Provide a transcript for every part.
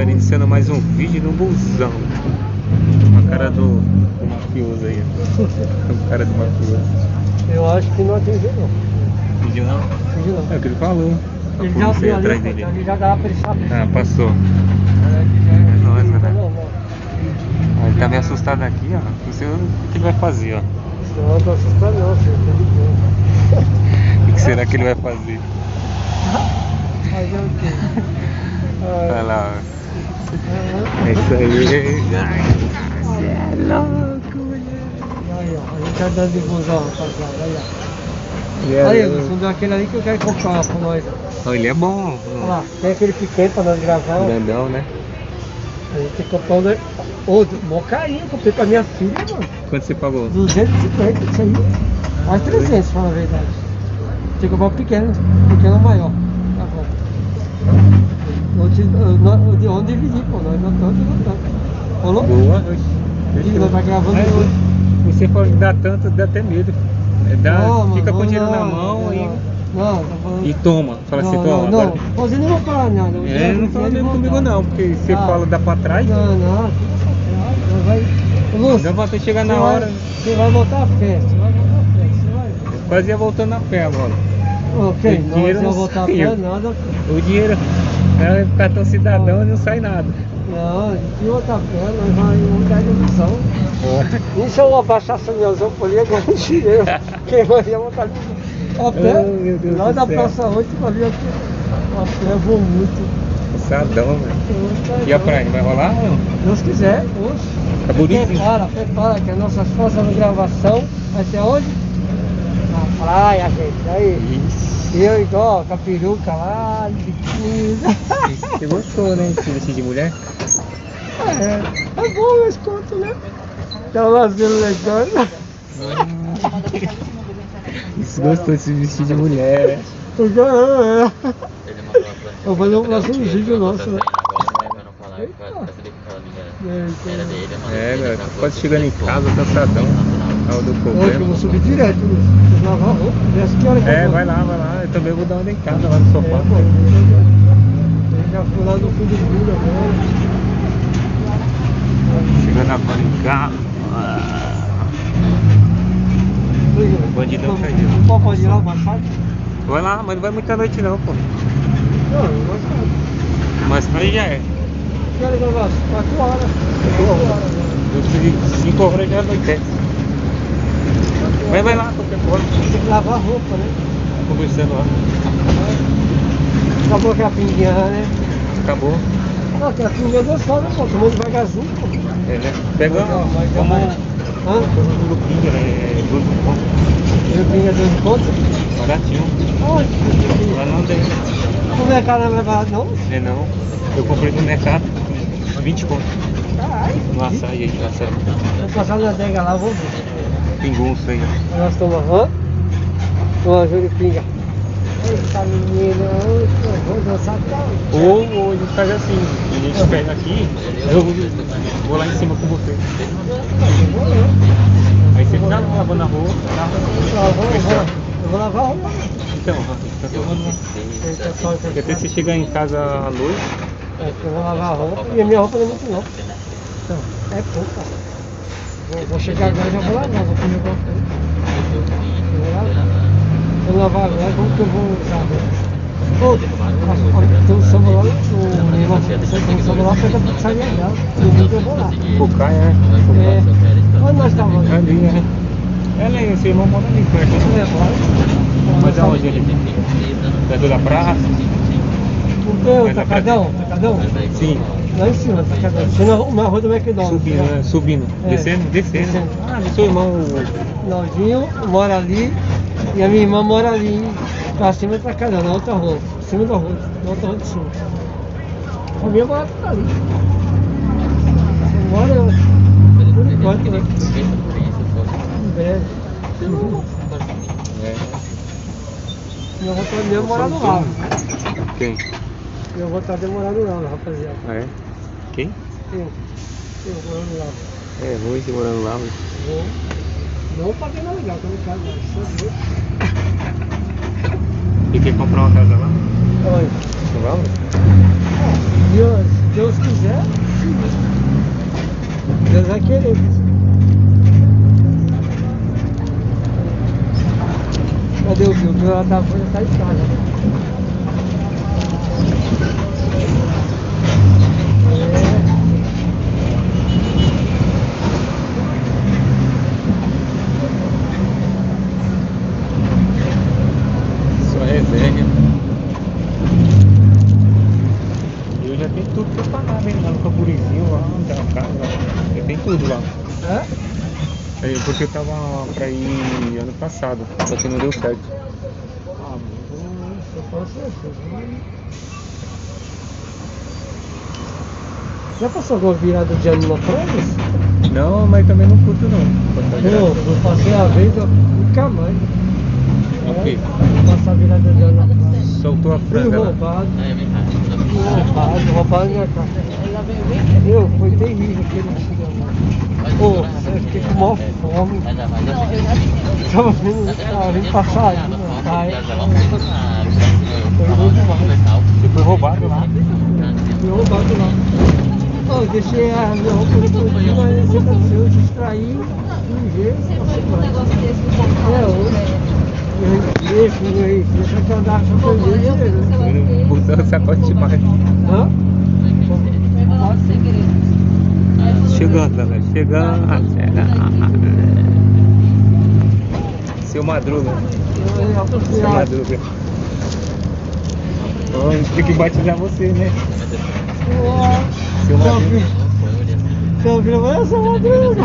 galera, iniciando mais um vídeo no busão. A cara do mafioso aí. O cara do mafioso. Eu acho que não atingiu não. Pediu não? Atingiu não. É o que ele falou. Ele A já polícia aí viu atrás ali, dele. ele já dava pra ele saber. Ah, passou. É nóis, né? Não. Ah, ele tá meio assustado aqui, ó. Não sei o que ele vai fazer, ó. Não, tô assustado não, filho. Tá de boa. O que será que ele vai fazer? Fazer o quê? Olha lá, ó. É isso aí. Ai, você é louco, mulher. Aí, ó, a gente tá dando de busão, rapaziada. Aí, É, ó. Aí, Wilson, deu aquele ali que eu quero comprar pra nós. ó, ele é bom. Olha lá, tem aquele pequeno pra nós gravar. Ó. Grandão, né? A gente tem que comprar um. Ô, mó carinho, eu comprei pra minha filha, mano. Quanto você pagou? 250, isso aí. Mais 300, pra falar a verdade. Tem que comprar um pequeno ou maior. Tá bom. De onde dividir, pô, nós não estamos. Falou? Boa. E nós vai gravando Aí, depois. você pode dar tanto, dá até medo. Fica com o dinheiro na mão Não, tá falando. e toma. Fala assim, toma. Não, Agora. você não vai falar nada. Não fala mesmo comigo não, porque você fala dá pra trás. Não, vai. Lúcio, Dá pra chegar na hora. Você vai voltar a pé, você vai. Quase ia voltando a pé agora. Ok, O dinheiro não não voltar a saiu. pé, nada. O dinheiro é cartão cidadão e não sai nada. Não, a gente voltar a pé, nós vamos dar ilusão. Isso é uma baixação de ilusão por ali, agora não dinheiro. Quem vai voltar a pé, Oh, meu Deus lá do da céu. Praça 8, ali a pé, eu vou muito. Cansadão, velho. E a praia, vai rolar ou não? Deus quiser, hoje. Tá bonito. Prepara, que a nossa próxima gravação vai ser onde? Na praia, gente. Aí. Isso. E eu igual, com a peruca lá, de biquíni. Você gostou, né? De vestir de mulher? É bom, mas conto, né? Tá lá sendo legal. Você gostou de se vestir de mulher? Porque eu vou fazer um próximo vídeo nosso, né? Velho, quase chegando em casa, cansadão. Tá do Hoje eu problema. vou subir direto, vou lavar a roupa. Essa que hora que eu vou? Vai lá. Eu também vou dar uma deitada lá no sofá. Eu já fui lá no fim do mundo agora. Chegando agora em casa. Bandidão caiu. Qual pode ir lá, Baixado? Vai lá, mas não vai muita noite não, pô. Não, Baixado. Mas aí já é. Que hora que eu vou? 4 horas. 4 horas. Eu preciso 5 horas já anoitece. Vai lá, qualquer coisa. Tem que lavar a roupa, né? Conversando lá. Acabou aquela pinguinha, né? Acabou. Não, aquela pinguinha gostosa, pô. Tomou devagarzinho, pô. É, né? Pega como Hã? um grupinho, né? 12 pontos. Pinguinha 12 pontos? Baratinho. Onde? Lá não tem. O mercado não é mais barato, não? É não. Eu comprei no mercado. 20 pontos. Caralho. No açaí aí, no açaí. Vou passar na adega lá, vou ver. Pingunço aí. Nós tomamos uma juripinga. Eita menina, vou dançar tal. Ou a gente faz assim, a gente pega aqui, eu vou lá em cima com você. Aí você fica lavando a roupa, Eu vou lavar a roupa. Então, tá tomando uma. Porque até você chegar em casa à noite. Eu vou lavar a roupa e a minha roupa não é muito não. Então, é pouca. Vou chegar agora e já vou lavar, vou comer alguma coisa. Vou lavar. Vou lavar agora, como que eu vou usar agora? Pô, tem um samba lá, tem um samba lá perto da pizzaria dela. Domingo eu vou lá. O Caio, né? Onde nós estamos? Ali, né? Ela e seu irmão mora ali perto. Mas aonde ele? Perto da praça? Não tem o Tacadão? Sim. Lá em cima, Tacadão. Descendo uma rua do McDonald's. Subindo, né? Subindo. Descendo? Descendo. Ah, seu irmão. Naldinho mora ali e a minha irmã mora ali pra cima do Tacadão, na outra rua. Em cima da rua, na outra rua de cima. A minha mora tá ali. Você mora por enquanto, né? Em breve. Minha avó tá demorando lá. Quem? Minha avó tá demorando lá, rapaziada. Ah, é? Quem? Eu morando lá. É, ruim você morando lá, mas... Não paguei nada legal, tô no caso lá. E quer comprar uma casa lá? Oi. Não vale? Se Deus quiser, sim. Deus vai querer. Cadê o filtro? Ela tá em casa, né? Só resenha. Eu já tenho tudo preparado, hein? Lá no Camburizinho, lá onde é a casa. Já tem tudo lá. É? Porque eu tava pra ir ano passado, só que não deu certo. Ah, mas eu posso ser. Já passou alguma virada de ano na praia? Não, mas também não curto não. Eu passei a vez, eu nunca mais. O quê? Passar a virada de ano na praia. Soltou a Fui franga lá. roubado. Roubaram minha casa. Foi terrível aquele dia lá. Pô, eu fiquei com maior fome. Tava vindo passar ali na praia. Foi bom demais. Você foi roubado lá? Fui roubado lá. Eu deixei a minha roupa no cantinho, mas você aconteceu, eu distraí de um jeito. Hoje. Deixa que andar só com dinheiro. Usando sacote demais. Hã? Chegando, galera. Chegando. Seu Madruga. Seu Madruga. Tem que batizar você, né? Seu Madruga. Seu filho vai essa Madruga.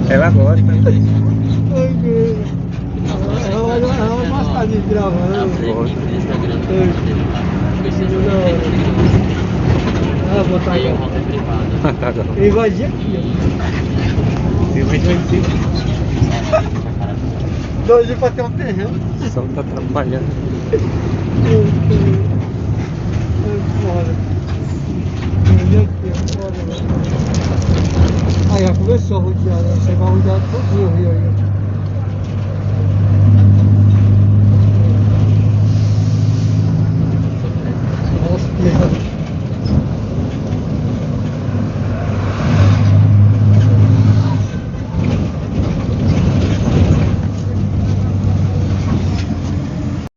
Ela gosta. Ai, meu. Ela gosta de gravando. Ela botar aí. Tá bom. Eu invadir aqui, ó. Você vai dizer. Dois pra ter um terreno. O som tá atrapalhando. Foda. Aí já começou a rodear, né? Você vai rodear todinho o rio aí. Nossa,